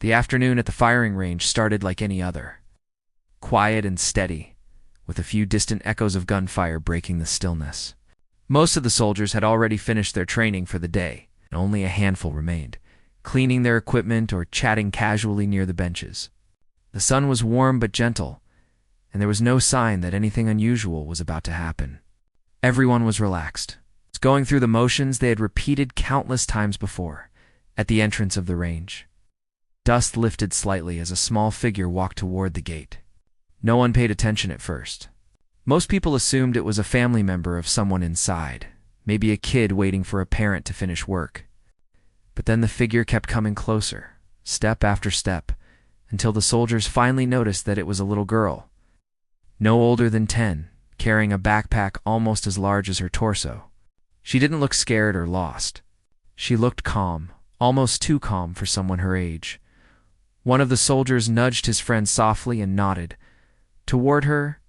The afternoon at the firing range started like any other. Quiet and steady, with a few distant echoes of gunfire breaking the stillness. Most of the soldiers had already finished their training for the day, and only a handful remained, cleaning their equipment or chatting casually near the benches. The sun was warm but gentle, and there was no sign that anything unusual was about to happen. Everyone was relaxed, going through the motions they had repeated countless times before, at the entrance of the range. Dust lifted slightly as a small figure walked toward the gate. No one paid attention at first. Most people assumed it was a family member of someone inside, maybe a kid waiting for a parent to finish work. But then the figure kept coming closer, step after step, until the soldiers finally noticed that it was a little girl. No older than 10, carrying a backpack almost as large as her torso. She didn't look scared or lost. She looked calm, almost too calm for someone her age. One of the soldiers nudged his friend softly and nodded toward her.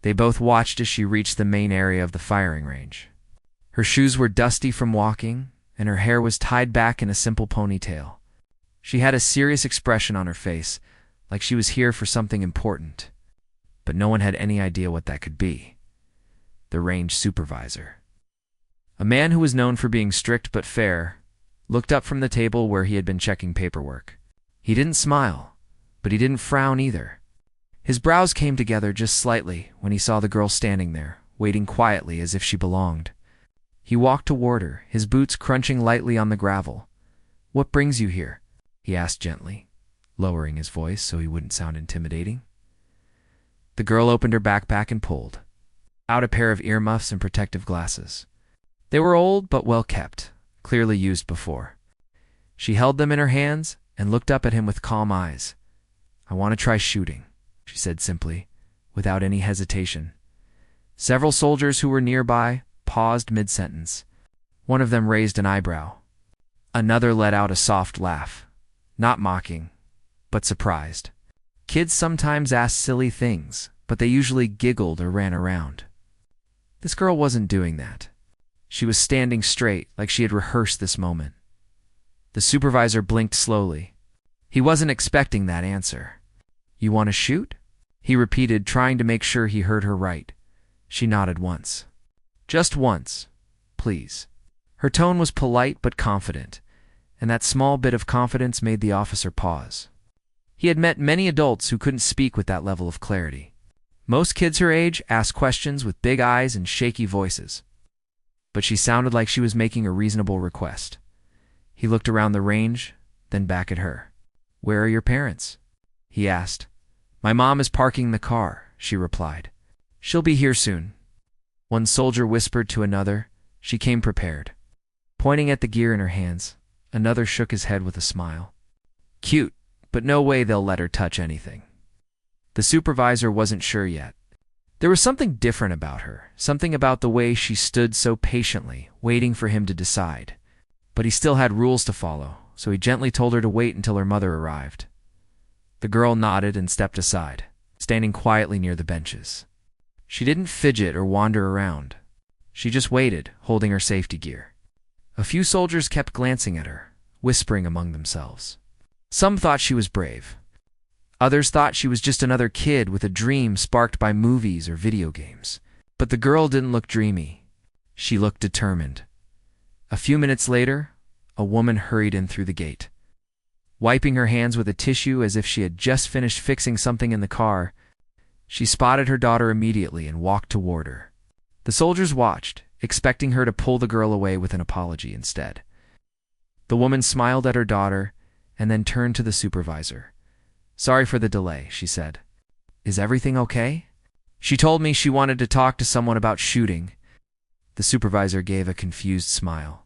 They both watched as she reached the main area of the firing range. Her shoes were dusty from walking, and her hair was tied back in a simple ponytail. She had a serious expression on her face, like she was here for something important. But no one had any idea what that could be. The range supervisor. A man who was known for being strict but fair looked up from the table where he had been checking paperwork. He didn't smile, but he didn't frown either. His brows came together just slightly when he saw the girl standing there, waiting quietly as if she belonged. He walked toward her, his boots crunching lightly on the gravel. "What brings you here?" he asked gently, lowering his voice so he wouldn't sound intimidating. The girl opened her backpack and pulled out a pair of earmuffs and protective glasses. They were old but well kept, clearly used before. She held them in her hands and looked up at him with calm eyes. "I want to try shooting," she said simply, without any hesitation. Several soldiers who were nearby paused mid-sentence. One of them raised an eyebrow. Another let out a soft laugh, not mocking, but surprised. Kids sometimes asked silly things, but they usually giggled or ran around. This girl wasn't doing that. She was standing straight, like she had rehearsed this moment. The supervisor blinked slowly. He wasn't expecting that answer. "You want to shoot?" he repeated, trying to make sure he heard her right. She nodded once. "Just once, please." Her tone was polite but confident, and that small bit of confidence made the officer pause. He had met many adults who couldn't speak with that level of clarity. Most kids her age asked questions with big eyes and shaky voices. But she sounded like she was making a reasonable request. He looked around the range, then back at her. "Where are your parents?" he asked. "My mom is parking the car," she replied. "She'll be here soon." One soldier whispered to another. She came prepared. Pointing at the gear in her hands, another shook his head with a smile. "Cute, but no way they'll let her touch anything." The supervisor wasn't sure yet. There was something different about her, something about the way she stood so patiently, waiting for him to decide. But he still had rules to follow, so he gently told her to wait until her mother arrived. The girl nodded and stepped aside, standing quietly near the benches. She didn't fidget or wander around. She just waited, holding her safety gear. A few soldiers kept glancing at her, whispering among themselves. Some thought she was brave. Others thought she was just another kid with a dream sparked by movies or video games. But the girl didn't look dreamy. She looked determined. A few minutes later, a woman hurried in through the gate. Wiping her hands with a tissue as if she had just finished fixing something in the car, she spotted her daughter immediately and walked toward her. The soldiers watched, expecting her to pull the girl away with an apology instead. The woman smiled at her daughter and then turned to the supervisor. "Sorry for the delay," she said. "Is everything okay?" "She told me she wanted to talk to someone about shooting." The supervisor gave a confused smile.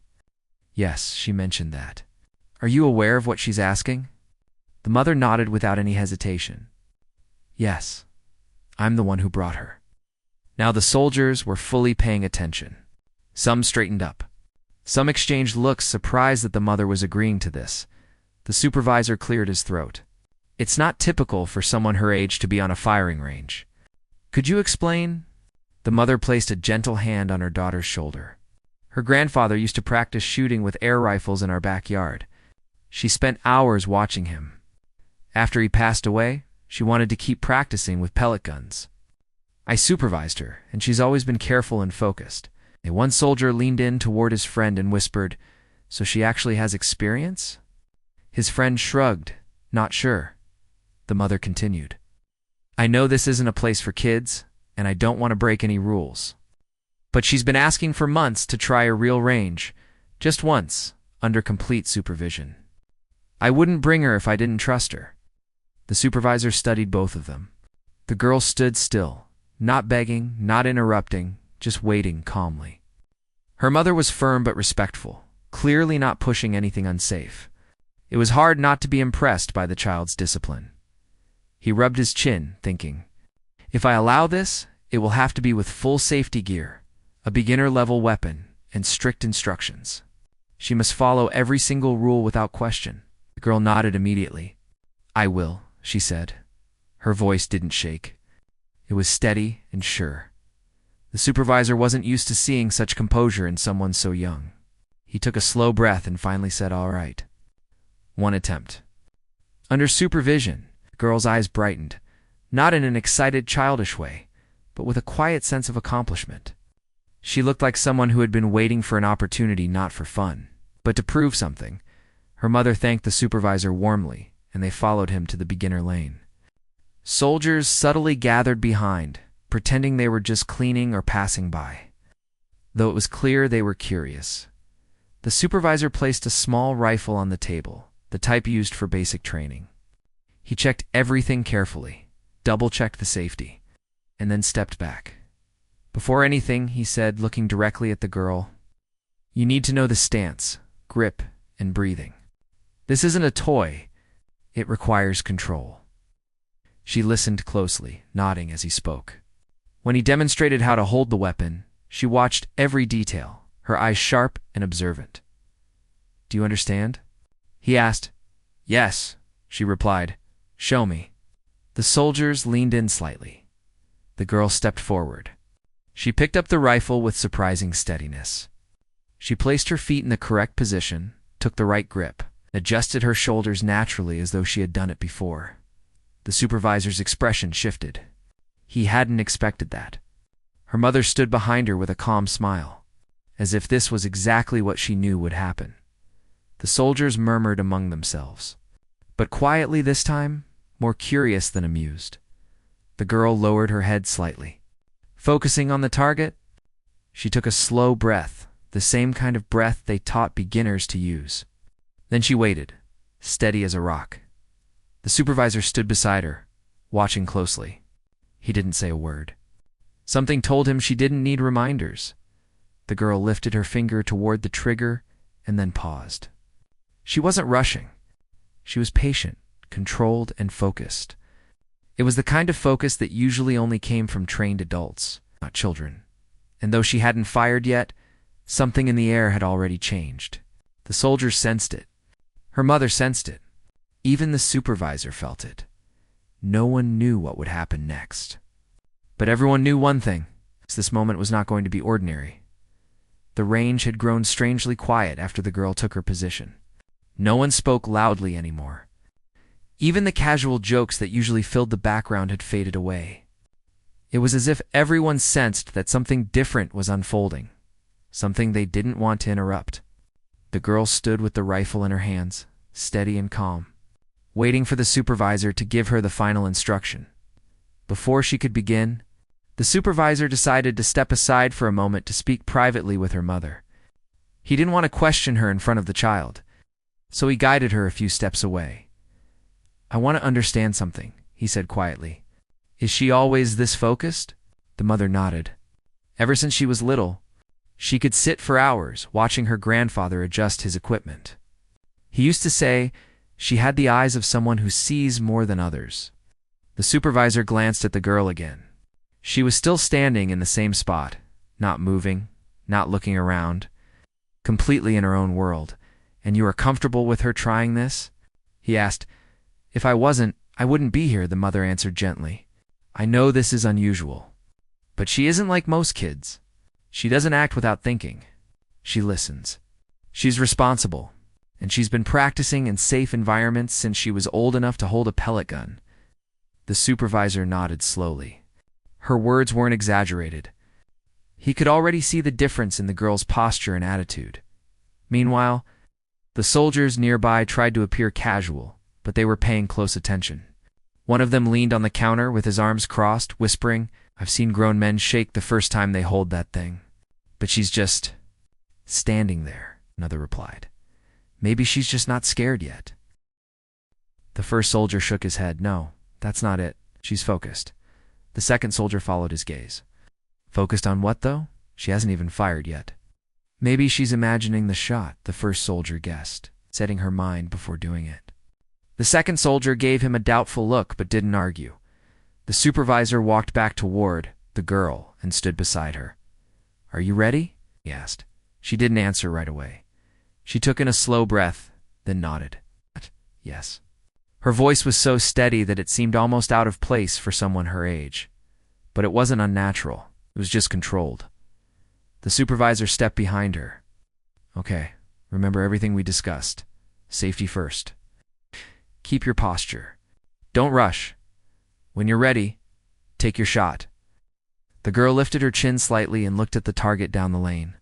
"Yes, she mentioned that. Are you aware of what she's asking?" The mother nodded without any hesitation. "Yes, I'm the one who brought her." Now the soldiers were fully paying attention. Some straightened up. Some exchanged looks, surprised that the mother was agreeing to this. The supervisor cleared his throat. "It's not typical for someone her age to be on a firing range. Could you explain?" The mother placed a gentle hand on her daughter's shoulder. "Her grandfather used to practice shooting with air rifles in our backyard. She spent hours watching him. After he passed away, she wanted to keep practicing with pellet guns. I supervised her, and she's always been careful and focused. And one soldier leaned in toward his friend and whispered, "So she actually has experience?" His friend shrugged, not sure. The mother continued, "I know this isn't a place for kids, and I don't want to break any rules. But she's been asking for months to try a real range, just once, under complete supervision. I wouldn't bring her if I didn't trust her." The supervisor studied both of them. The girl stood still, not begging, not interrupting, just waiting calmly. Her mother was firm but respectful, clearly not pushing anything unsafe. It was hard not to be impressed by the child's discipline. He rubbed his chin, thinking, "If I allow this, it will have to be with full safety gear, a beginner-level weapon, and strict instructions. She must follow every single rule without question." The girl nodded immediately. "I will," she said. Her voice didn't shake. It was steady and sure. The supervisor wasn't used to seeing such composure in someone so young. He took a slow breath and finally said, "All right." One attempt. Under supervision, the girl's eyes brightened, not in an excited, childish way, but with a quiet sense of accomplishment. She looked like someone who had been waiting for an opportunity not for fun, but to prove something. Her mother thanked the supervisor warmly, and they followed him to the beginner lane. Soldiers subtly gathered behind, pretending they were just cleaning or passing by. Though it was clear they were curious. The supervisor placed a small rifle on the table, the type used for basic training. He checked everything carefully, double-checked the safety, and then stepped back. Before anything, he said, looking directly at the girl, "You need to know the stance, grip, and breathing. This isn't a toy. It requires control." She listened closely, nodding as he spoke. When he demonstrated how to hold the weapon, she watched every detail, her eyes sharp and observant. "Do you understand?" he asked. "Yes," she replied. "Show me." The soldiers leaned in slightly. The girl stepped forward. She picked up the rifle with surprising steadiness. She placed her feet in the correct position, took the right grip, adjusted her shoulders naturally as though she had done it before. The supervisor's expression shifted. He hadn't expected that. Her mother stood behind her with a calm smile, as if this was exactly what she knew would happen. The soldiers murmured among themselves, but quietly this time, more curious than amused. The girl lowered her head slightly. Focusing on the target, she took a slow breath, the same kind of breath they taught beginners to use. Then she waited, steady as a rock. The supervisor stood beside her, watching closely. He didn't say a word. Something told him she didn't need reminders. The girl lifted her finger toward the trigger and then paused. She wasn't rushing. She was patient, controlled, and focused. It was the kind of focus that usually only came from trained adults, not children. And though she hadn't fired yet, something in the air had already changed. The soldiers sensed it. Her mother sensed it. Even the supervisor felt it. No one knew what would happen next. But everyone knew one thing. This moment was not going to be ordinary. The range had grown strangely quiet after the girl took her position. No one spoke loudly anymore. Even the casual jokes that usually filled the background had faded away. It was as if everyone sensed that something different was unfolding, something they didn't want to interrupt. The girl stood with the rifle in her hands, steady and calm, waiting for the supervisor to give her the final instruction. Before she could begin, the supervisor decided to step aside for a moment to speak privately with her mother. He didn't want to question her in front of the child, so he guided her a few steps away. "I want to understand something," he said quietly. "Is she always this focused?" The mother nodded. Ever since she was little, she could sit for hours watching her grandfather adjust his equipment. He used to say she had the eyes of someone who sees more than others. The supervisor glanced at the girl again. She was still standing in the same spot, not moving, not looking around, completely in her own world. "And you are comfortable with her trying this?" he asked. "If I wasn't, I wouldn't be here," the mother answered gently. "I know this is unusual, but she isn't like most kids. She doesn't act without thinking. She listens. She's responsible. and she's been practicing in safe environments since she was old enough to hold a pellet gun. The supervisor nodded slowly. Her words weren't exaggerated. He could already see the difference in the girl's posture and attitude. Meanwhile, the soldiers nearby tried to appear casual, but they were paying close attention. One of them leaned on the counter with his arms crossed, whispering, "I've seen grown men shake the first time they hold that thing. But she's just standing there," another replied. "Maybe she's just not scared yet." The first soldier shook his head. "No, that's not it. She's focused." The second soldier followed his gaze. "Focused on what, though? She hasn't even fired yet." "Maybe she's imagining the shot," the first soldier guessed, setting her mind before doing it. The second soldier gave him a doubtful look but didn't argue. The supervisor walked back toward the girl and stood beside her. "Are you ready?" he asked. She didn't answer right away. She took in a slow breath, then nodded. "Yes." Her voice was so steady that it seemed almost out of place for someone her age. But it wasn't unnatural. It was just controlled. The supervisor stepped behind her. "Okay, remember everything we discussed. Safety first. Keep your posture. Don't rush. When you're ready, take your shot." The girl lifted her chin slightly and looked at the target down the lane.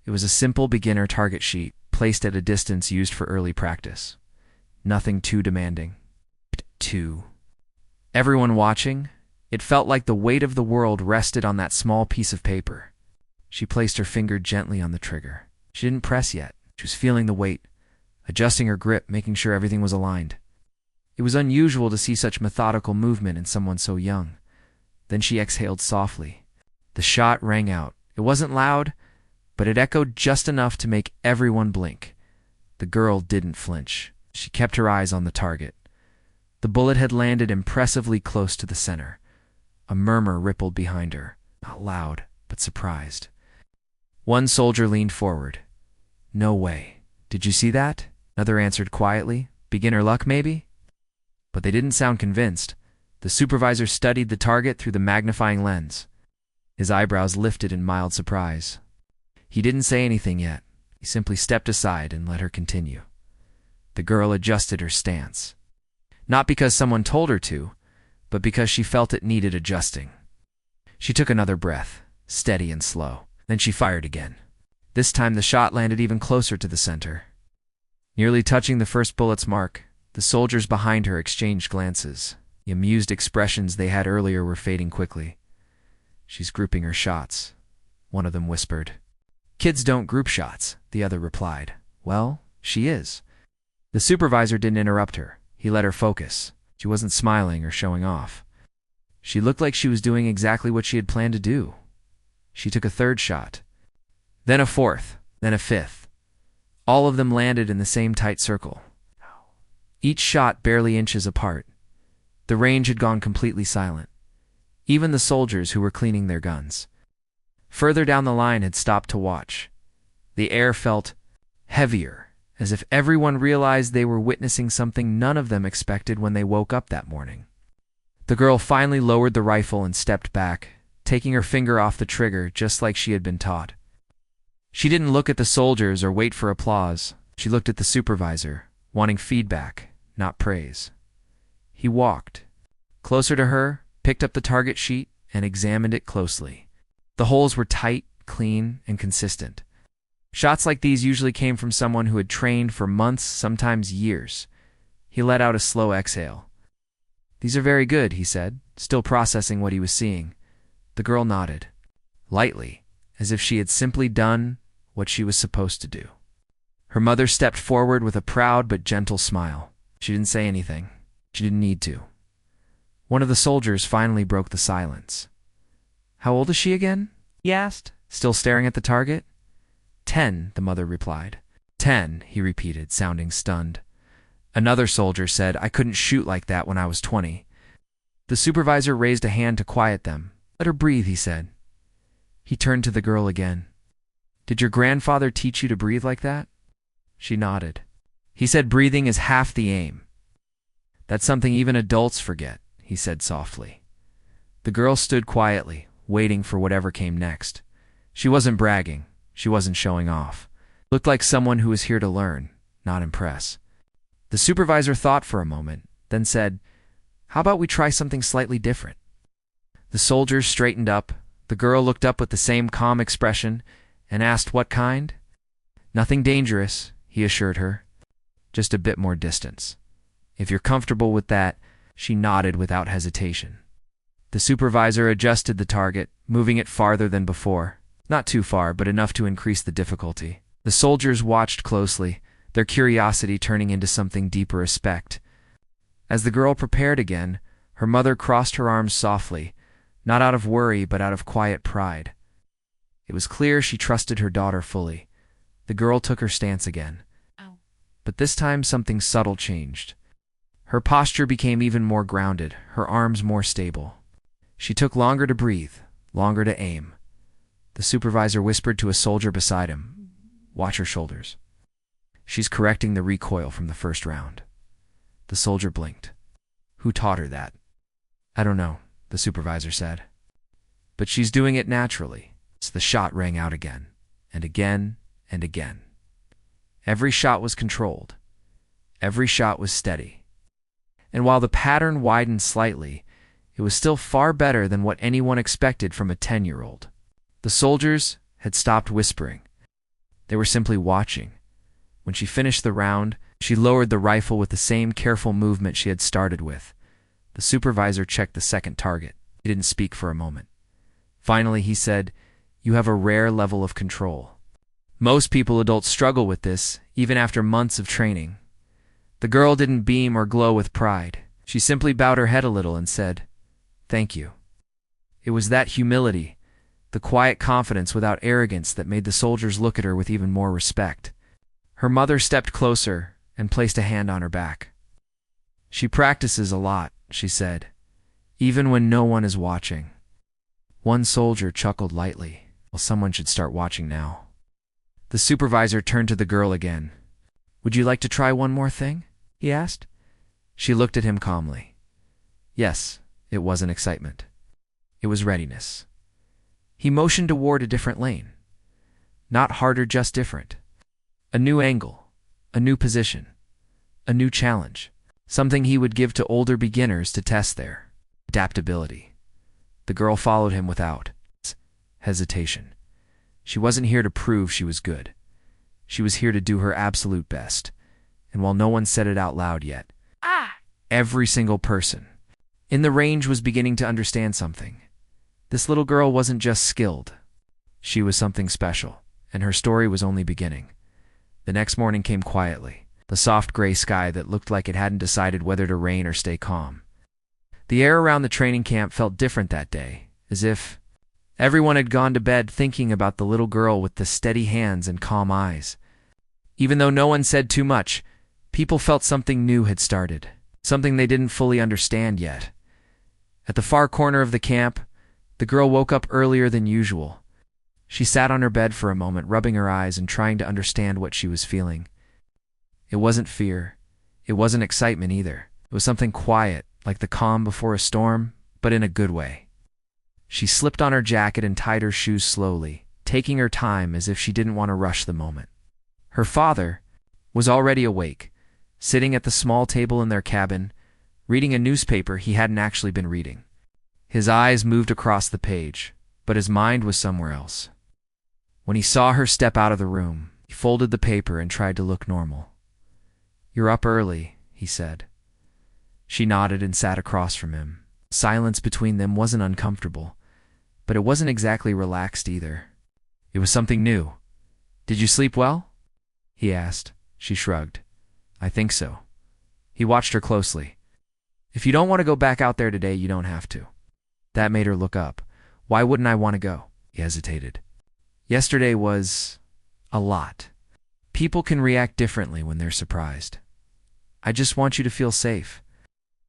It was a simple beginner target sheet, placed at a distance used for early practice. Nothing too demanding. Everyone watching, it felt like the weight of the world rested on that small piece of paper. She placed her finger gently on the trigger. She didn't press yet. She was feeling the weight, adjusting her grip, making sure everything was aligned. It was unusual to see such methodical movement in someone so young. Then she exhaled softly. The shot rang out. It wasn't loud, but it echoed just enough to make everyone blink. The girl didn't flinch. She kept her eyes on the target. The bullet had landed impressively close to the center. A murmur rippled behind her, not loud, but surprised. One soldier leaned forward. "No way. Did you see that?" Another answered quietly. "Beginner luck, maybe?" But they didn't sound convinced. The supervisor studied the target through the magnifying lens. His eyebrows lifted in mild surprise. He didn't say anything yet. He simply stepped aside and let her continue. The girl adjusted her stance. Not because someone told her to, but because she felt it needed adjusting. She took another breath, steady and slow. Then she fired again. This time the shot landed even closer to the center. Nearly touching the first bullet's mark, the soldiers behind her exchanged glances. The amused expressions they had earlier were fading quickly. "She's grouping her shots," one of them whispered. "Kids don't group shots," the other replied. "Well, she is." The supervisor didn't interrupt her. He let her focus. She wasn't smiling or showing off. She looked like she was doing exactly what she had planned to do. She took a third shot, then a fourth, then a fifth. All of them landed in the same tight circle. Each shot barely inches apart. The range had gone completely silent. Even the soldiers who were cleaning their guns further down the line had stopped to watch. The air felt heavier, as if everyone realized they were witnessing something none of them expected when they woke up that morning. The girl finally lowered the rifle and stepped back, taking her finger off the trigger just like she had been taught. She didn't look at the soldiers or wait for applause. She looked at the supervisor, wanting feedback, not praise. He walked closer to her, picked up the target sheet, and examined it closely. The holes were tight, clean, and consistent. Shots like these usually came from someone who had trained for months, sometimes years. He let out a slow exhale. "These are very good," he said, still processing what he was seeing. The girl nodded, lightly, as if she had simply done what she was supposed to do. Her mother stepped forward with a proud but gentle smile. She didn't say anything. She didn't need to. One of the soldiers finally broke the silence. "How old is she again?" he asked, still staring at the target. 10, the mother replied. 10, he repeated, sounding stunned. Another soldier said, "I couldn't shoot like that when I was 20. The supervisor raised a hand to quiet them. "Let her breathe," he said. He turned to the girl again. "Did your grandfather teach you to breathe like that?" She nodded. "He said breathing is half the aim. That's something even adults forget," he said softly. The girl stood quietly, waiting for whatever came next. She wasn't bragging. She wasn't showing off. Looked like someone who was here to learn, not impress. The supervisor thought for a moment, then said, "How about we try something slightly different?" The soldiers straightened up. The girl looked up with the same calm expression and asked what kind. "Nothing dangerous," he assured her. "Just a bit more distance. If you're comfortable with that," she nodded without hesitation. The supervisor adjusted the target, moving it farther than before. Not too far, but enough to increase the difficulty. The soldiers watched closely, their curiosity turning into something deeper respect. As the girl prepared again, her mother crossed her arms softly, not out of worry but out of quiet pride. It was clear she trusted her daughter fully. The girl took her stance again. But this time something subtle changed. Her posture became even more grounded, her arms more stable. She took longer to breathe, longer to aim. The supervisor whispered to a soldier beside him, "Watch her shoulders. She's correcting the recoil from the first round." The soldier blinked. "Who taught her that?" "I don't know," the supervisor said. "But she's doing it naturally." The shot rang out again, and again, and again. Every shot was controlled. Every shot was steady. And while the pattern widened slightly, it was still far better than what anyone expected from a 10-year-old. The soldiers had stopped whispering. They were simply watching. When she finished the round, she lowered the rifle with the same careful movement she had started with. The supervisor checked the second target. He didn't speak for a moment. Finally, he said, "You have a rare level of control. Most adults struggle with this, even after months of training." The girl didn't beam or glow with pride. She simply bowed her head a little and said, "Thank you." It was that humility, the quiet confidence without arrogance, that made the soldiers look at her with even more respect. Her mother stepped closer and placed a hand on her back. "She practices a lot," she said, "even when no one is watching." One soldier chuckled lightly. "Well, someone should start watching now." The supervisor turned to the girl again. "Would you like to try one more thing?" he asked. She looked at him calmly. Yes, it wasn't excitement. It was readiness. He motioned toward a different lane. Not harder, just different. A new angle, a new position, a new challenge. Something he would give to older beginners to test their adaptability. The girl followed him without hesitation. She wasn't here to prove she was good. She was here to do her absolute best. And while no one said it out loud yet, every single person in the range was beginning to understand something. This little girl wasn't just skilled. She was something special, and her story was only beginning. The next morning came quietly, the soft gray sky that looked like it hadn't decided whether to rain or stay calm. The air around the training camp felt different that day, as if everyone had gone to bed thinking about the little girl with the steady hands and calm eyes. Even though no one said too much, people felt something new had started, something they didn't fully understand yet. At the far corner of the camp, the girl woke up earlier than usual. She sat on her bed for a moment, rubbing her eyes and trying to understand what she was feeling. It wasn't fear. It wasn't excitement either. It was something quiet, like the calm before a storm, but in a good way. She slipped on her jacket and tied her shoes slowly, taking her time as if she didn't want to rush the moment. Her father was already awake, sitting at the small table in their cabin, reading a newspaper he hadn't actually been reading. His eyes moved across the page, but his mind was somewhere else. When he saw her step out of the room, he folded the paper and tried to look normal. "You're up early," he said. She nodded and sat across from him. Silence between them wasn't uncomfortable, but it wasn't exactly relaxed either. It was something new. "Did you sleep well?" he asked. She shrugged. "I think so." He watched her closely. "If you don't want to go back out there today, you don't have to." That made her look up. "Why wouldn't I want to go?" He hesitated. "Yesterday was a lot. People can react differently when they're surprised. I just want you to feel safe."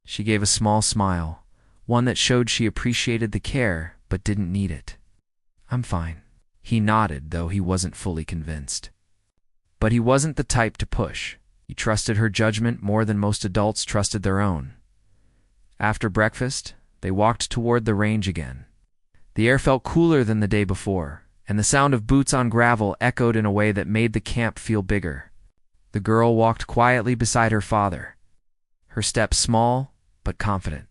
She gave a small smile, one that showed she appreciated the care but didn't need it. "I'm fine." He nodded, though he wasn't fully convinced. But he wasn't the type to push. He trusted her judgment more than most adults trusted their own. After breakfast, they walked toward the range again. The air felt cooler than the day before, and the sound of boots on gravel echoed in a way that made the camp feel bigger. The girl walked quietly beside her father, her step small but confident.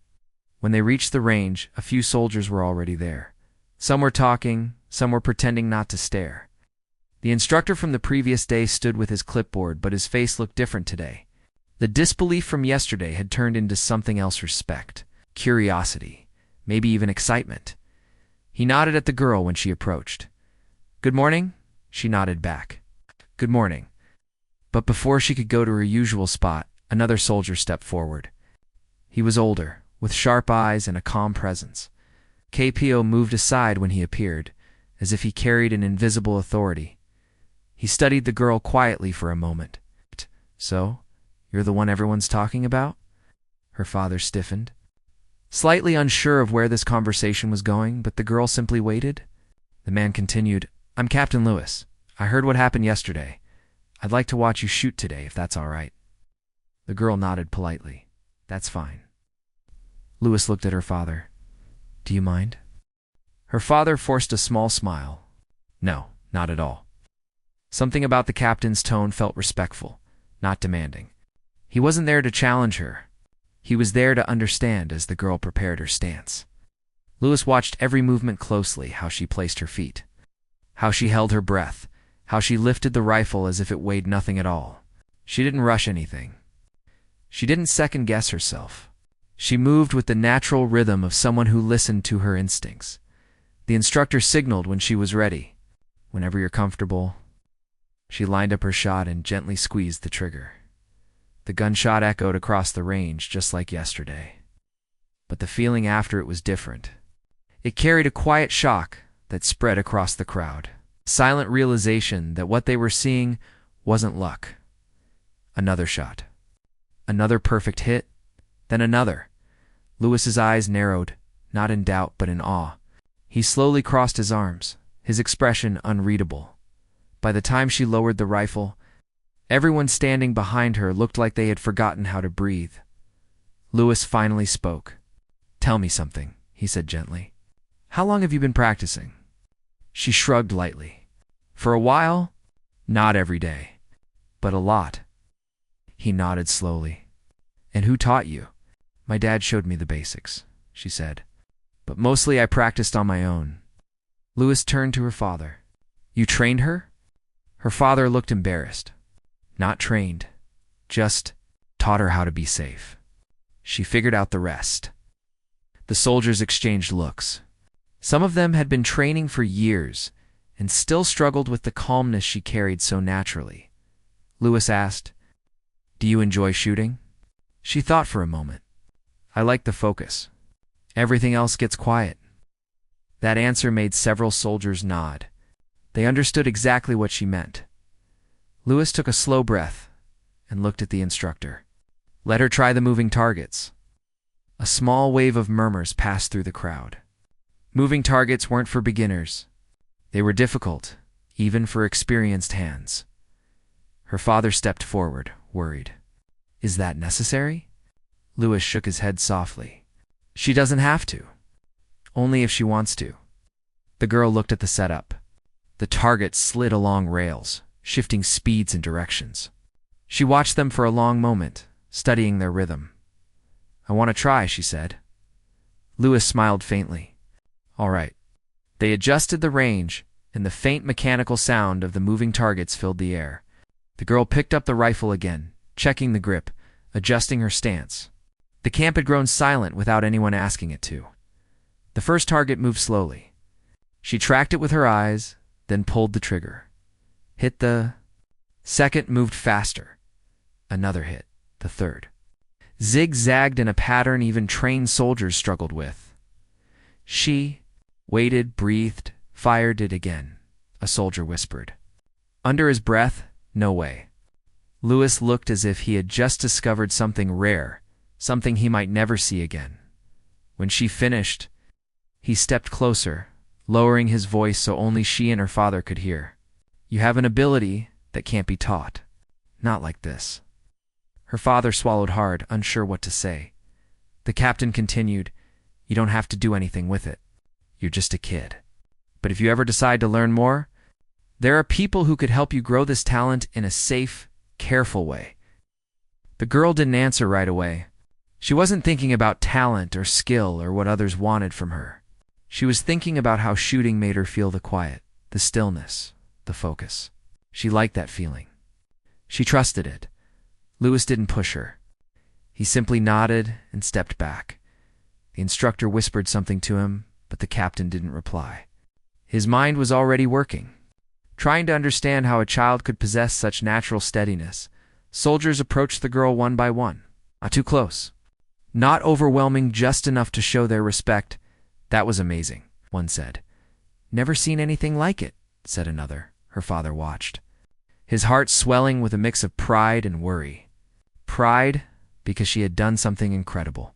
When they reached the range, a few soldiers were already there. Some were talking, some were pretending not to stare. The instructor from the previous day stood with his clipboard, but his face looked different today. The disbelief from yesterday had turned into something else: respect, curiosity, maybe even excitement. He nodded at the girl when she approached. "Good morning?" She nodded back. "Good morning." But before she could go to her usual spot, another soldier stepped forward. He was older, with sharp eyes and a calm presence. KPO moved aside when he appeared, as if he carried an invisible authority. He studied the girl quietly for a moment. "So, you're the one everyone's talking about?" Her father stiffened, slightly unsure of where this conversation was going, but the girl simply waited. The man continued, "I'm Captain Lewis. I heard what happened yesterday. I'd like to watch you shoot today, if that's all right." The girl nodded politely. "That's fine." Lewis looked at her father. "Do you mind?" Her father forced a small smile. "No, not at all." Something about the captain's tone felt respectful, not demanding. He wasn't there to challenge her. He was there to understand as the girl prepared her stance. Lewis watched every movement closely: how she placed her feet, how she held her breath, how she lifted the rifle as if it weighed nothing at all. She didn't rush anything. She didn't second-guess herself. She moved with the natural rhythm of someone who listened to her instincts. The instructor signaled when she was ready. "Whenever you're comfortable." She lined up her shot and gently squeezed the trigger. The gunshot echoed across the range just like yesterday. But the feeling after it was different. It carried a quiet shock that spread across the crowd. Silent realization that what they were seeing wasn't luck. Another shot. Another perfect hit. Then another. Lewis's eyes narrowed, not in doubt but in awe. He slowly crossed his arms, his expression unreadable. By the time she lowered the rifle, everyone standing behind her looked like they had forgotten how to breathe. Lewis finally spoke. "Tell me something," he said gently. "How long have you been practicing?" She shrugged lightly. "For a while. Not every day. But a lot." He nodded slowly. "And who taught you?" "My dad showed me the basics," she said. "But mostly I practiced on my own." Lewis turned to her father. "You trained her?" Her father looked embarrassed. "Not trained. Just taught her how to be safe. She figured out the rest." The soldiers exchanged looks. Some of them had been training for years and still struggled with the calmness she carried so naturally. Lewis asked, "Do you enjoy shooting?" She thought for a moment. "I like the focus. Everything else gets quiet." That answer made several soldiers nod. They understood exactly what she meant. Lewis took a slow breath and looked at the instructor. "Let her try the moving targets." A small wave of murmurs passed through the crowd. Moving targets weren't for beginners. They were difficult, even for experienced hands. Her father stepped forward, worried. "Is that necessary?" Lewis shook his head softly. "She doesn't have to. Only if she wants to." The girl looked at the setup. The targets slid along rails, shifting speeds and directions. She watched them for a long moment, studying their rhythm. "I want to try," she said. Lewis smiled faintly. "All right." They adjusted the range, and the faint mechanical sound of the moving targets filled the air. The girl picked up the rifle again, checking the grip, adjusting her stance. The camp had grown silent without anyone asking it to. The first target moved slowly. She tracked it with her eyes, then pulled the trigger. Hit the second, moved faster. Another hit, the third. Zigzagged in a pattern even trained soldiers struggled with. She waited, breathed, fired it again, a soldier whispered. Under his breath, "No way." Lewis looked as if he had just discovered something rare, something he might never see again. When she finished, he stepped closer, lowering his voice so only she and her father could hear. "You have an ability that can't be taught. Not like this." Her father swallowed hard, unsure what to say. The captain continued, "You don't have to do anything with it. You're just a kid. But if you ever decide to learn more, there are people who could help you grow this talent in a safe, careful way." The girl didn't answer right away. She wasn't thinking about talent or skill or what others wanted from her. She was thinking about how shooting made her feel the quiet, the stillness, the focus. She liked that feeling. She trusted it. Lewis didn't push her. He simply nodded and stepped back. The instructor whispered something to him, but the captain didn't reply. His mind was already working. Trying to understand how a child could possess such natural steadiness, soldiers approached the girl one by one. Not too close. Not overwhelming, just enough to show their respect. "That was amazing," one said. "Never seen anything like it," said another. Her father watched, his heart swelling with a mix of pride and worry. Pride, because she had done something incredible.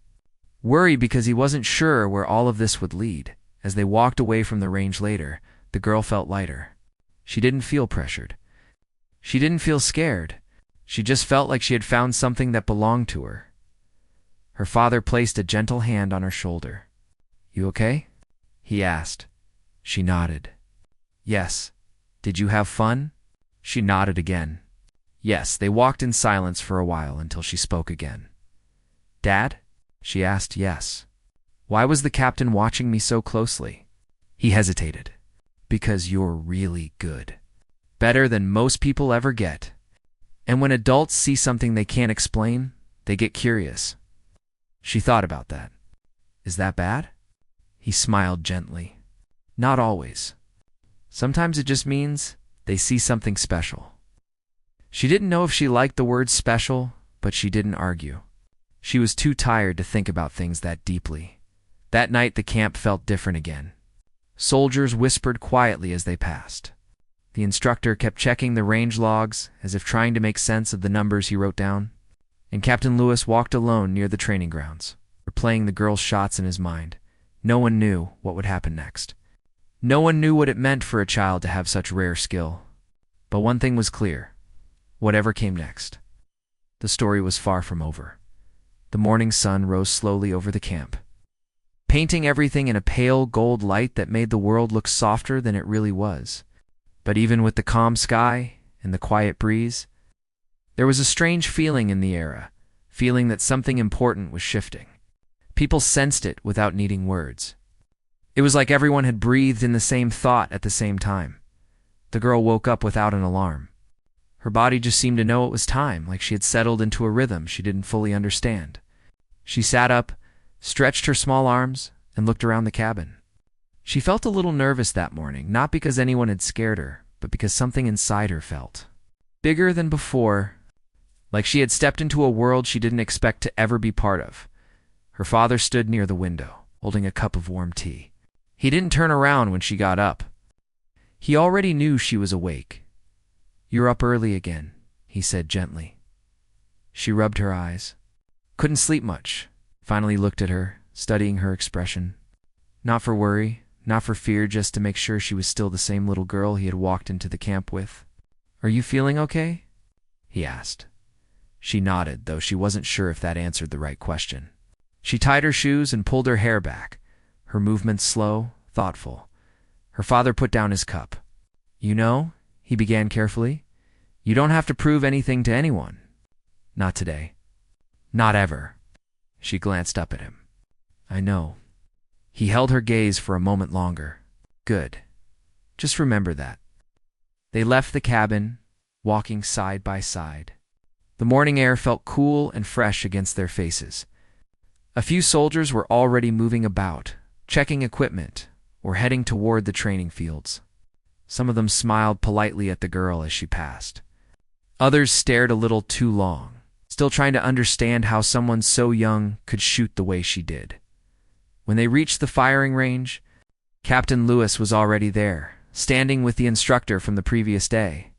Worry, because he wasn't sure where all of this would lead. As they walked away from the range later, the girl felt lighter. She didn't feel pressured. She didn't feel scared. She just felt like she had found something that belonged to her. Her father placed a gentle hand on her shoulder. "You okay?" he asked. She nodded. "Yes. Did you have fun?" She nodded again. Yes, they walked in silence for a while until she spoke again. "Dad?" she asked. "Yes." "Why was the captain watching me so closely?" He hesitated. "Because you're really good. Better than most people ever get. And when adults see something they can't explain, they get curious." She thought about that. "Is that bad?" He smiled gently. "Not always. Sometimes it just means they see something special." She didn't know if she liked the word special, but she didn't argue. She was too tired to think about things that deeply. That night the camp felt different again. Soldiers whispered quietly as they passed. The instructor kept checking the range logs as if trying to make sense of the numbers he wrote down. And Captain Lewis walked alone near the training grounds, replaying the girls' shots in his mind. No one knew what would happen next. No one knew what it meant for a child to have such rare skill. But one thing was clear. Whatever came next, the story was far from over. The morning sun rose slowly over the camp, painting everything in a pale gold light that made the world look softer than it really was. But even with the calm sky and the quiet breeze, there was a strange feeling in the air, feeling that something important was shifting. People sensed it without needing words. It was like everyone had breathed in the same thought at the same time. The girl woke up without an alarm. Her body just seemed to know it was time, like she had settled into a rhythm she didn't fully understand. She sat up, stretched her small arms, and looked around the cabin. She felt a little nervous that morning, not because anyone had scared her, but because something inside her felt bigger than before, like she had stepped into a world she didn't expect to ever be part of. Her father stood near the window, holding a cup of warm tea. He didn't turn around when she got up. He already knew she was awake. "You're up early again," he said gently. She rubbed her eyes. Couldn't sleep much. Finally looked at her, studying her expression. Not for worry, not for fear, just to make sure she was still the same little girl he had walked into the camp with. "Are you feeling okay?" he asked. She nodded, though she wasn't sure if that answered the right question. She tied her shoes and pulled her hair back, her movements slow, thoughtful. Her father put down his cup. "You know," he began carefully, "you don't have to prove anything to anyone. Not today. Not ever." She glanced up at him. "I know." He held her gaze for a moment longer. "Good. Just remember that." They left the cabin, walking side by side. The morning air felt cool and fresh against their faces. A few soldiers were already moving about, checking equipment, or heading toward the training fields. Some of them smiled politely at the girl as she passed. Others stared a little too long, still trying to understand how someone so young could shoot the way she did. When they reached the firing range, Captain Lewis was already there, standing with the instructor from the previous day.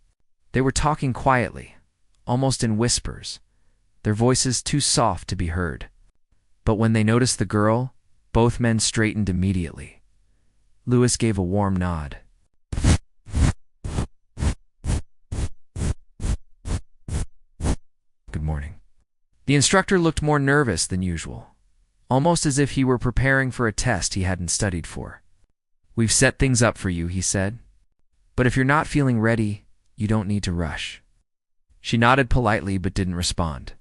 They were talking quietly, almost in whispers, their voices too soft to be heard. But when they noticed the girl, both men straightened immediately. Lewis gave a warm nod. "Good morning." The instructor looked more nervous than usual, almost as if he were preparing for a test he hadn't studied for. "We've set things up for you," he said. "But if you're not feeling ready, you don't need to rush." She nodded politely but didn't respond.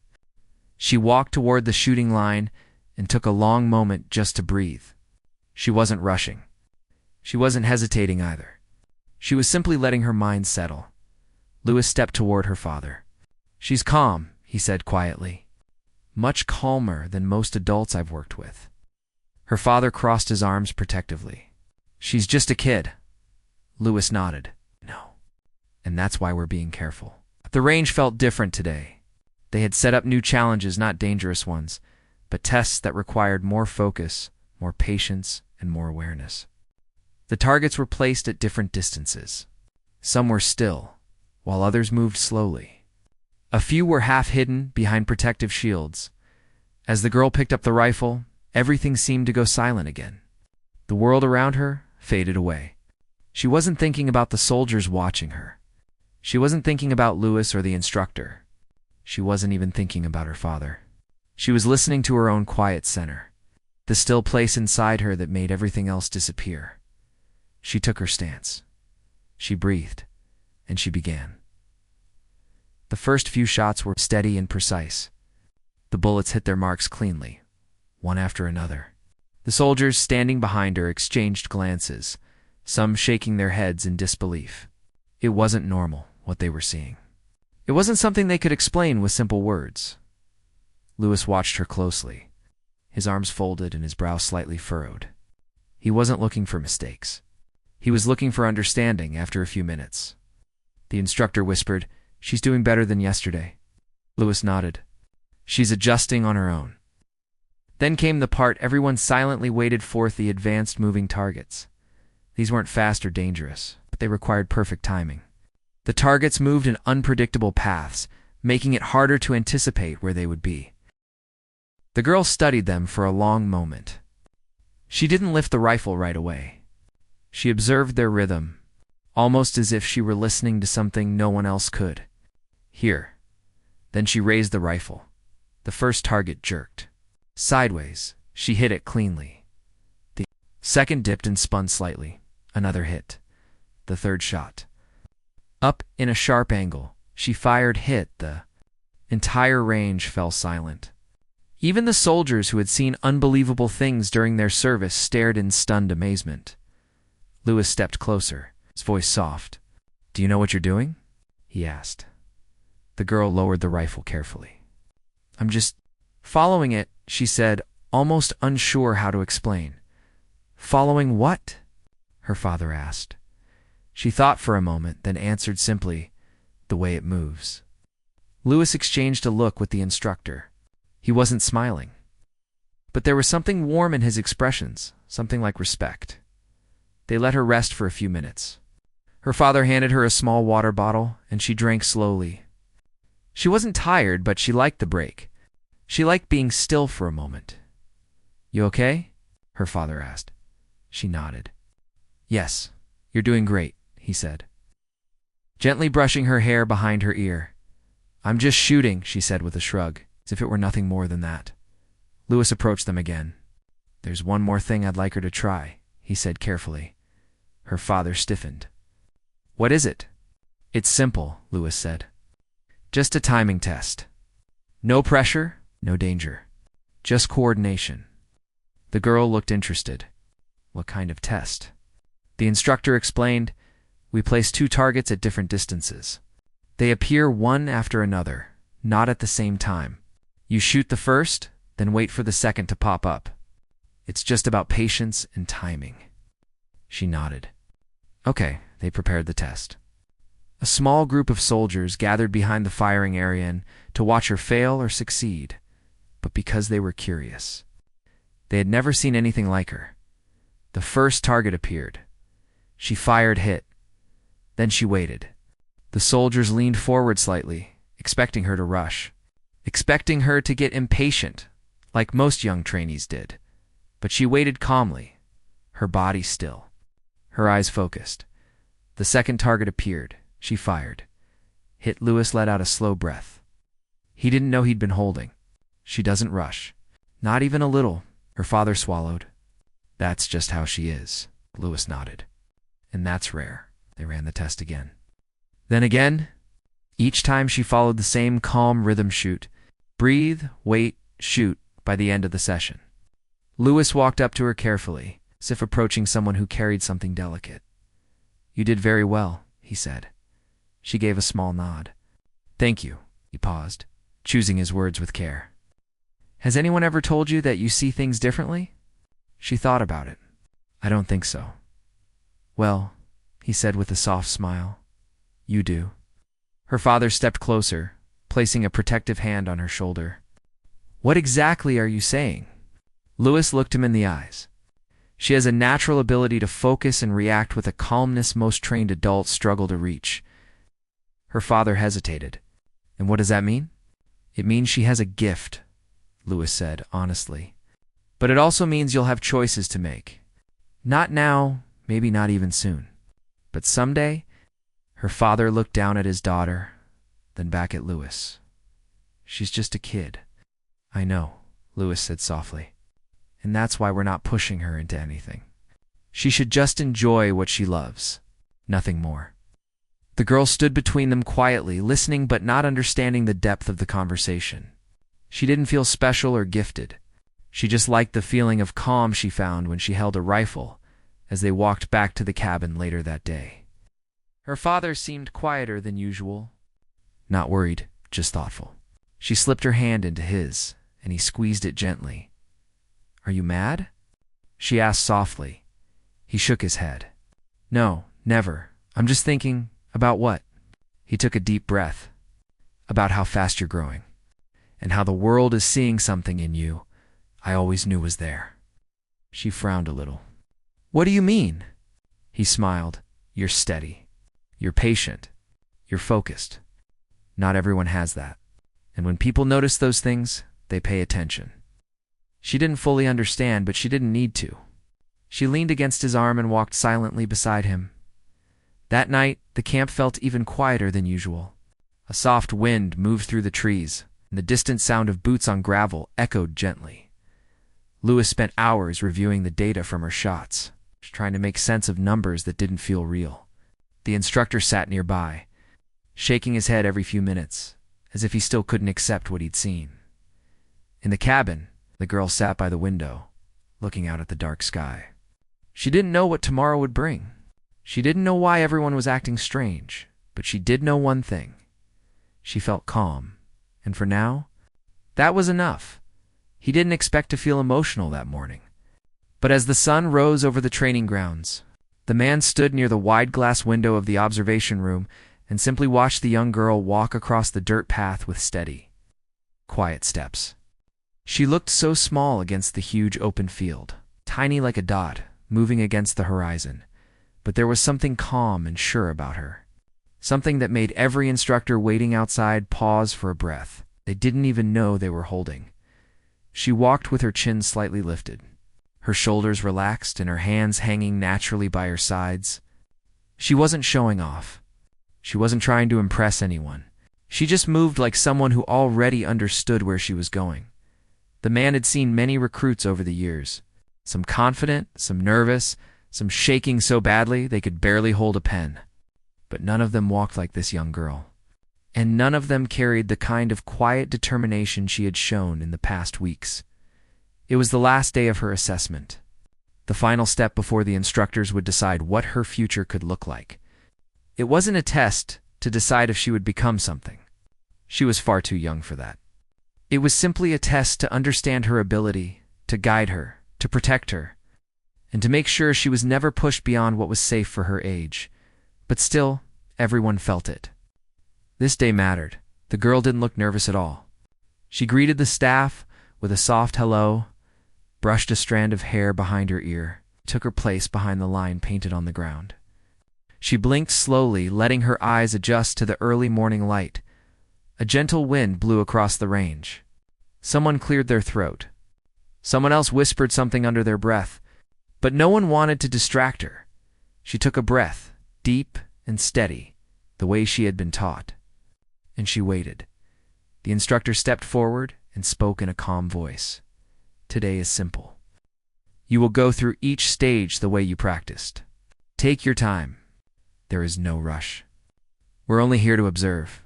She walked toward the shooting line and took a long moment just to breathe. She wasn't rushing. She wasn't hesitating either. She was simply letting her mind settle. Lewis stepped toward her father. "She's calm," he said quietly. "Much calmer than most adults I've worked with." Her father crossed his arms protectively. "She's just a kid." Lewis nodded. "No. And that's why we're being careful." The range felt different today. They had set up new challenges, not dangerous ones, but tests that required more focus, more patience, and more awareness. The targets were placed at different distances. Some were still, while others moved slowly. A few were half hidden behind protective shields. As the girl picked up the rifle, everything seemed to go silent again. The world around her faded away. She wasn't thinking about the soldiers watching her. She wasn't thinking about Lewis or the instructor. She wasn't even thinking about her father. She was listening to her own quiet center, the still place inside her that made everything else disappear. She took her stance. She breathed, and she began. The first few shots were steady and precise. The bullets hit their marks cleanly, one after another. The soldiers standing behind her exchanged glances, some shaking their heads in disbelief. It wasn't normal, what they were seeing. It wasn't something they could explain with simple words. Lewis watched her closely, his arms folded and his brow slightly furrowed. He wasn't looking for mistakes. He was looking for understanding after a few minutes. The instructor whispered, "She's doing better than yesterday." Lewis nodded. "She's adjusting on her own." Then came the part everyone silently waited forth, the advanced moving targets. These weren't fast or dangerous, but they required perfect timing. The targets moved in unpredictable paths, making it harder to anticipate where they would be. The girl studied them for a long moment. She didn't lift the rifle right away. She observed their rhythm, almost as if she were listening to something no one else could. Here. Then she raised the rifle. The first target jerked. Sideways, she hit it cleanly. The second dipped and spun slightly. Another hit. The third shot. Up in a sharp angle, she fired, hit. The entire range fell silent. Even the soldiers who had seen unbelievable things during their service stared in stunned amazement. Lewis stepped closer, his voice soft. "Do you know what you're doing?" he asked. The girl lowered the rifle carefully. "I'm just following it," she said, almost unsure how to explain. "Following what?" her father asked. She thought for a moment, then answered simply, "The way it moves." Lewis exchanged a look with the instructor. He wasn't smiling. But there was something warm in his expressions, something like respect. They let her rest for a few minutes. Her father handed her a small water bottle, and she drank slowly. She wasn't tired, but she liked the break. She liked being still for a moment. "You okay?" her father asked. She nodded. "Yes, you're doing great," he said, gently brushing her hair behind her ear. "I'm just shooting," she said with a shrug, as if it were nothing more than that. Lewis approached them again. "There's one more thing I'd like her to try," he said carefully. Her father stiffened. "What is it?" "It's simple," Lewis said. "Just a timing test. No pressure, no danger. Just coordination." The girl looked interested. "What kind of test?" The instructor explained, "We place 2 targets at different distances. They appear one after another, not at the same time. You shoot the first, then wait for the second to pop up. It's just about patience and timing." She nodded. Okay, they prepared the test. A small group of soldiers gathered behind the firing area to watch her fail or succeed, but because they were curious. They had never seen anything like her. The first target appeared. She fired, hit. Then she waited. The soldiers leaned forward slightly, expecting her to rush, expecting her to get impatient, like most young trainees did. But she waited calmly, her body still, her eyes focused. The second target appeared. She fired. Hit. Lewis let out a slow breath. He didn't know he'd been holding. She doesn't rush. Not even a little. Her father swallowed. That's just how she is. Lewis nodded. And that's rare. They ran the test again. Then again. Each time she followed the same calm rhythm: shoot, breathe, wait, shoot, by the end of the session. Lewis walked up to her carefully, as if approaching someone who carried something delicate. You did very well, he said. She gave a small nod. Thank you, he paused, choosing his words with care. Has anyone ever told you that you see things differently? She thought about it. I don't think so. Well, he said with a soft smile, you do. Her father stepped closer, placing a protective hand on her shoulder. What exactly are you saying? Lewis looked him in the eyes. She has a natural ability to focus and react with a calmness most trained adults struggle to reach. Her father hesitated. And what does that mean? It means she has a gift, Lewis said honestly. But it also means you'll have choices to make. Not now, maybe not even soon. But someday. Her father looked down at his daughter, then back at Lewis. She's just a kid. I know, Lewis said softly. And that's why we're not pushing her into anything. She should just enjoy what she loves, nothing more. The girl stood between them quietly, listening but not understanding the depth of the conversation. She didn't feel special or gifted. She just liked the feeling of calm she found when she held a rifle as they walked back to the cabin later that day. Her father seemed quieter than usual. Not worried, just thoughtful. She slipped her hand into his, and he squeezed it gently. Are you mad? She asked softly. He shook his head. No, never. I'm just thinking, about what? He took a deep breath. About how fast you're growing, and how the world is seeing something in you I always knew was there. She frowned a little. What do you mean? He smiled. You're steady. You're patient. You're focused. Not everyone has that. And when people notice those things, they pay attention. She didn't fully understand, but she didn't need to. She leaned against his arm and walked silently beside him. That night, the camp felt even quieter than usual. A soft wind moved through the trees, and the distant sound of boots on gravel echoed gently. Lewis spent hours reviewing the data from her shots, trying to make sense of numbers that didn't feel real. The instructor sat nearby, shaking his head every few minutes, as if he still couldn't accept what he'd seen. In the cabin, the girl sat by the window, looking out at the dark sky. She didn't know what tomorrow would bring. She didn't know why everyone was acting strange, but she did know one thing. She felt calm, and for now, that was enough. He didn't expect to feel emotional that morning. But as the sun rose over the training grounds, the man stood near the wide glass window of the observation room and simply watched the young girl walk across the dirt path with steady, quiet steps. She looked so small against the huge open field, tiny like a dot, moving against the horizon, but there was something calm and sure about her. Something that made every instructor waiting outside pause for a breath they didn't even know they were holding. She walked with her chin slightly lifted, her shoulders relaxed and her hands hanging naturally by her sides. She wasn't showing off. She wasn't trying to impress anyone. She just moved like someone who already understood where she was going. The man had seen many recruits over the years, some confident, some nervous, some shaking so badly they could barely hold a pen. But none of them walked like this young girl. And none of them carried the kind of quiet determination she had shown in the past weeks. It was the last day of her assessment, the final step before the instructors would decide what her future could look like. It wasn't a test to decide if she would become something. She was far too young for that. It was simply a test to understand her ability, to guide her, to protect her, and to make sure she was never pushed beyond what was safe for her age. But still, everyone felt it. This day mattered. The girl didn't look nervous at all. She greeted the staff with a soft hello, brushed a strand of hair behind her ear, took her place behind the line painted on the ground. She blinked slowly, letting her eyes adjust to the early morning light. A gentle wind blew across the range. Someone cleared their throat. Someone else whispered something under their breath, but no one wanted to distract her. She took a breath, deep and steady, the way she had been taught. And she waited. The instructor stepped forward and spoke in a calm voice. Today is simple. You will go through each stage the way you practiced. Take your time. There is no rush. We're only here to observe."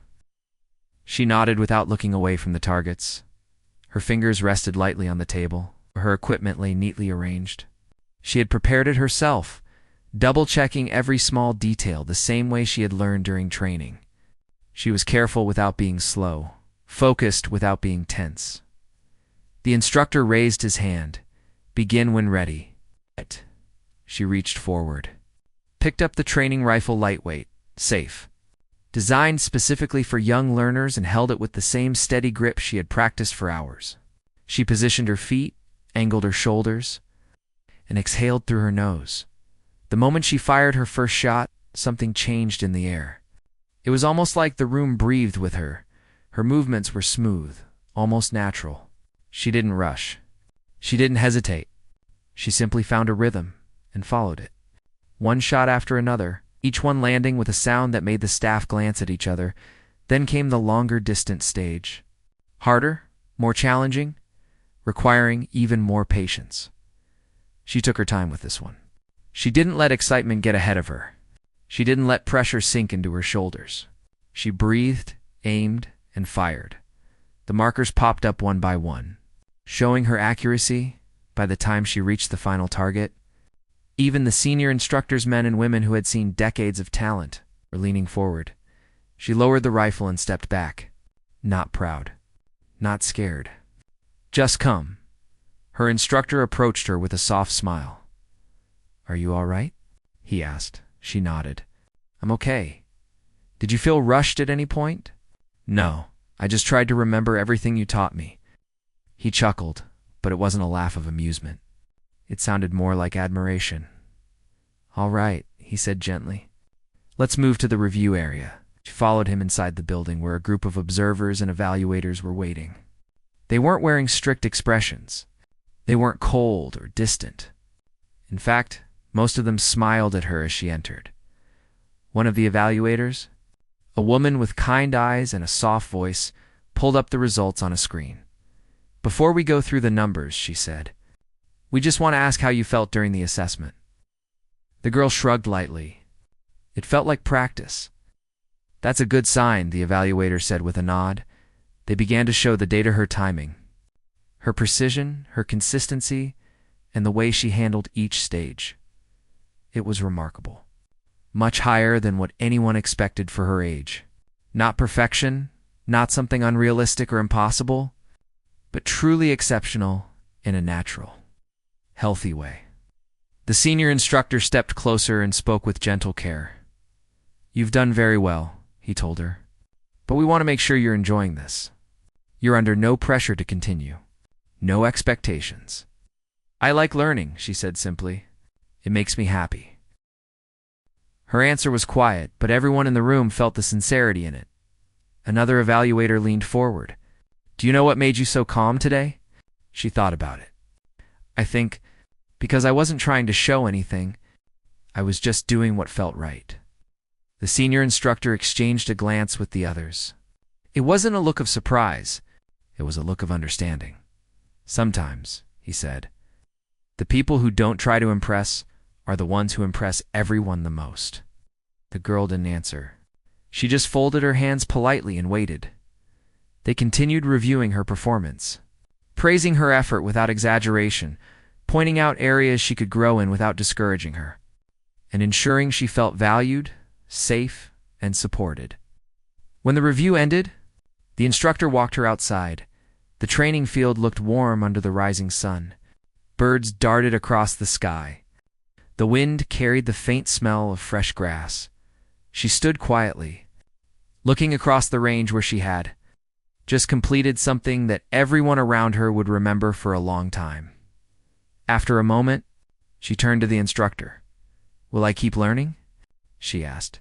She nodded without looking away from the targets. Her fingers rested lightly on the table, where her equipment lay neatly arranged. She had prepared it herself, double-checking every small detail the same way she had learned during training. She was careful without being slow, focused without being tense. The instructor raised his hand. "Begin when ready." She reached forward, picked up the training rifle, lightweight, safe, designed specifically for young learners, and held it with the same steady grip she had practiced for hours. She positioned her feet, angled her shoulders, and exhaled through her nose. The moment she fired her first shot, something changed in the air. It was almost like the room breathed with her. Her movements were smooth, almost natural. She didn't rush. She didn't hesitate. She simply found a rhythm and followed it. One shot after another, each one landing with a sound that made the staff glance at each other. Then came the longer distance stage. Harder, more challenging, requiring even more patience. She took her time with this one. She didn't let excitement get ahead of her. She didn't let pressure sink into her shoulders. She breathed, aimed, and fired. The markers popped up one by one, showing her accuracy. By the time she reached the final target, even the senior instructors, men and women who had seen decades of talent, were leaning forward. She lowered the rifle and stepped back. Not proud. Not scared. Just calm. Her instructor approached her with a soft smile. "Are you all right?" he asked. She nodded. "I'm okay. Did you feel rushed at any point?" "No. I just tried to remember everything you taught me." He chuckled, but it wasn't a laugh of amusement. It sounded more like admiration. "All right," he said gently. "Let's move to the review area." She followed him inside the building, where a group of observers and evaluators were waiting. They weren't wearing strict expressions. They weren't cold or distant. In fact, most of them smiled at her as she entered. One of the evaluators, a woman with kind eyes and a soft voice, pulled up the results on a screen. "Before we go through the numbers," she said, "we just want to ask how you felt during the assessment." The girl shrugged lightly. "It felt like practice." "That's a good sign," the evaluator said with a nod. They began to show the data, her timing, her precision, her consistency, and the way she handled each stage. It was remarkable. Much higher than what anyone expected for her age. Not perfection, not something unrealistic or impossible, but truly exceptional in a natural, healthy way. The senior instructor stepped closer and spoke with gentle care. "You've done very well," he told her, "but we want to make sure you're enjoying this. You're under no pressure to continue. No expectations." "I like learning," she said simply. "It makes me happy." Her answer was quiet, but everyone in the room felt the sincerity in it. Another evaluator leaned forward. "Do you know what made you so calm today?" She thought about it. "I think because I wasn't trying to show anything, I was just doing what felt right." The senior instructor exchanged a glance with the others. It wasn't a look of surprise. It was a look of understanding. "Sometimes," he said, "the people who don't try to impress are the ones who impress everyone the most." The girl didn't answer. She just folded her hands politely and waited. They continued reviewing her performance, praising her effort without exaggeration, pointing out areas she could grow in without discouraging her, and ensuring she felt valued, safe, and supported. When the review ended, the instructor walked her outside. The training field looked warm under the rising sun. Birds darted across the sky. The wind carried the faint smell of fresh grass. She stood quietly, looking across the range where she had just completed something that everyone around her would remember for a long time. After a moment, she turned to the instructor. "Will I keep learning?" she asked.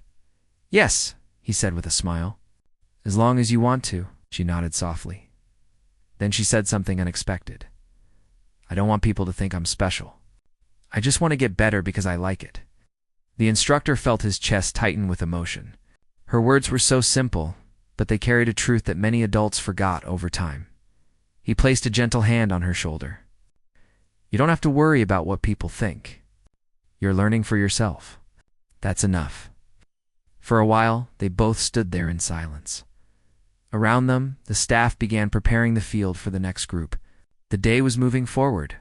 "Yes," he said with a smile. "As long as you want to," she nodded softly. Then she said something unexpected. "I don't want people to think I'm special. I just want to get better because I like it." The instructor felt his chest tighten with emotion. Her words were so simple, but they carried a truth that many adults forgot over time. He placed a gentle hand on her shoulder. You don't have to worry about what people think. You're learning for yourself. That's enough." For a while, they both stood there in silence. Around them, the staff began preparing the field for the next group. The day was moving forward.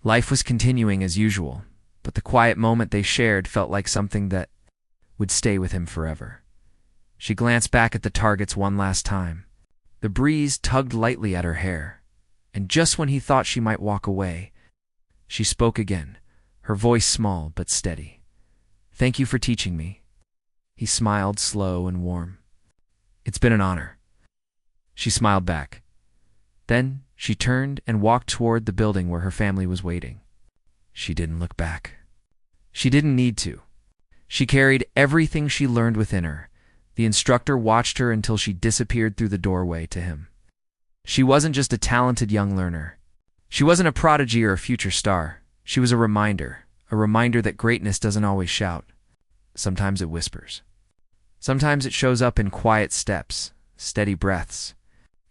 Life was continuing as usual, but the quiet moment they shared felt like something that would stay with him forever. She glanced back at the targets one last time. The breeze tugged lightly at her hair, and just when he thought she might walk away, she spoke again, her voice small but steady. "Thank you for teaching me." He smiled, slow and warm. "It's been an honor." She smiled back. Then she turned and walked toward the building where her family was waiting. She didn't look back. She didn't need to. She carried everything she learned within her. The instructor watched her until she disappeared through the doorway to him. She wasn't just a talented young learner. She wasn't a prodigy or a future star. She was a reminder that greatness doesn't always shout. Sometimes it whispers. Sometimes it shows up in quiet steps, steady breaths,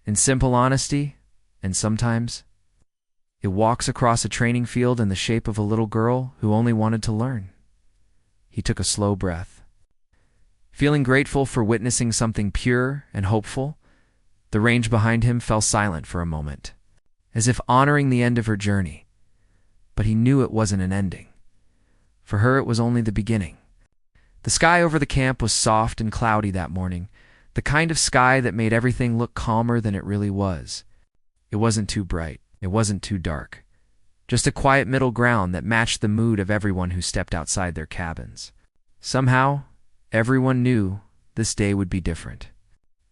in simple honesty, and sometimes it walks across a training field in the shape of a little girl who only wanted to learn. He took a slow breath. Feeling grateful for witnessing something pure and hopeful, the range behind him fell silent for a moment, as if honoring the end of her journey. But he knew it wasn't an ending. For her, it was only the beginning. The sky over the camp was soft and cloudy that morning, the kind of sky that made everything look calmer than it really was. It wasn't too bright. It wasn't too dark. Just a quiet middle ground that matched the mood of everyone who stepped outside their cabins. Somehow, everyone knew this day would be different.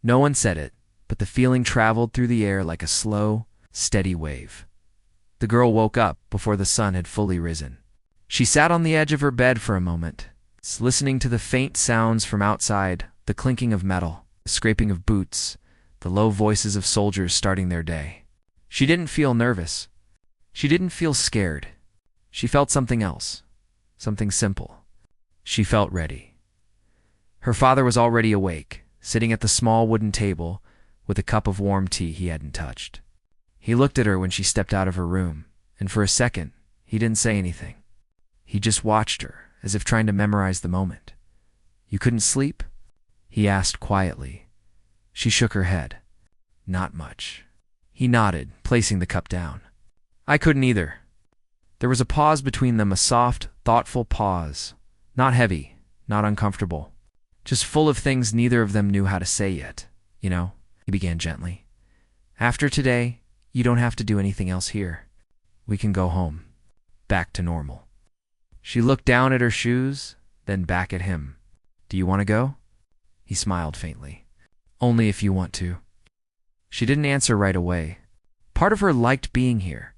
No one said it, but the feeling traveled through the air like a slow, steady wave. The girl woke up before the sun had fully risen. She sat on the edge of her bed for a moment, listening to the faint sounds from outside, the clinking of metal, the scraping of boots, the low voices of soldiers starting their day. She didn't feel nervous. She didn't feel scared. She felt something else, something simple. She felt ready. Her father was already awake, sitting at the small wooden table with a cup of warm tea he hadn't touched. He looked at her when she stepped out of her room, and for a second, he didn't say anything. He just watched her, as if trying to memorize the moment. "You couldn't sleep?" he asked quietly. She shook her head. "Not much." He nodded, placing the cup down. "I couldn't either." There was a pause between them, a soft, thoughtful pause. Not heavy, not uncomfortable. Just full of things neither of them knew how to say yet. "You know," he began gently, "after today, you don't have to do anything else here. We can go home. Back to normal." She looked down at her shoes, then back at him. "Do you want to go?" He smiled faintly. "Only if you want to." She didn't answer right away. Part of her liked being here.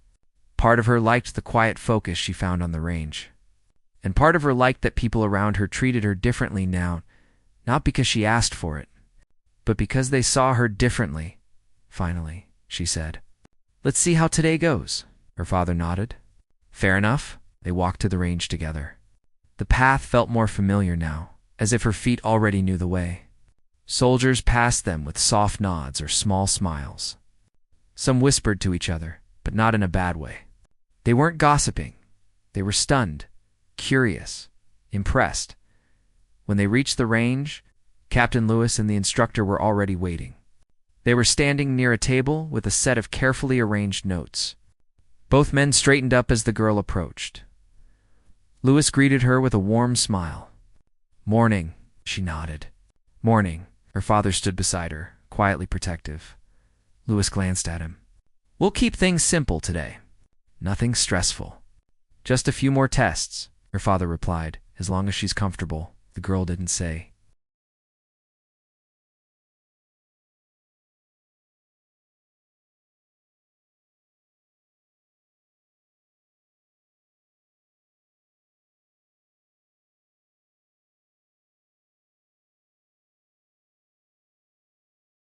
Part of her liked the quiet focus she found on the range. And part of her liked that people around her treated her differently now, not because she asked for it, but because they saw her differently. "Finally," she said. "Let's see how today goes." Her father nodded. "Fair enough." They walked to the range together. The path felt more familiar now, as if her feet already knew the way. Soldiers passed them with soft nods or small smiles. Some whispered to each other, but not in a bad way. They weren't gossiping. They were stunned, curious, impressed. When they reached the range, Captain Lewis and the instructor were already waiting. They were standing near a table with a set of carefully arranged notes. Both men straightened up as the girl approached. Lewis greeted her with a warm smile. "Morning," she nodded. "Morning." Her father stood beside her, quietly protective. Lewis glanced at him. "We'll keep things simple today. Nothing stressful. Just a few more tests," her father replied. "As long as she's comfortable," the girl didn't say.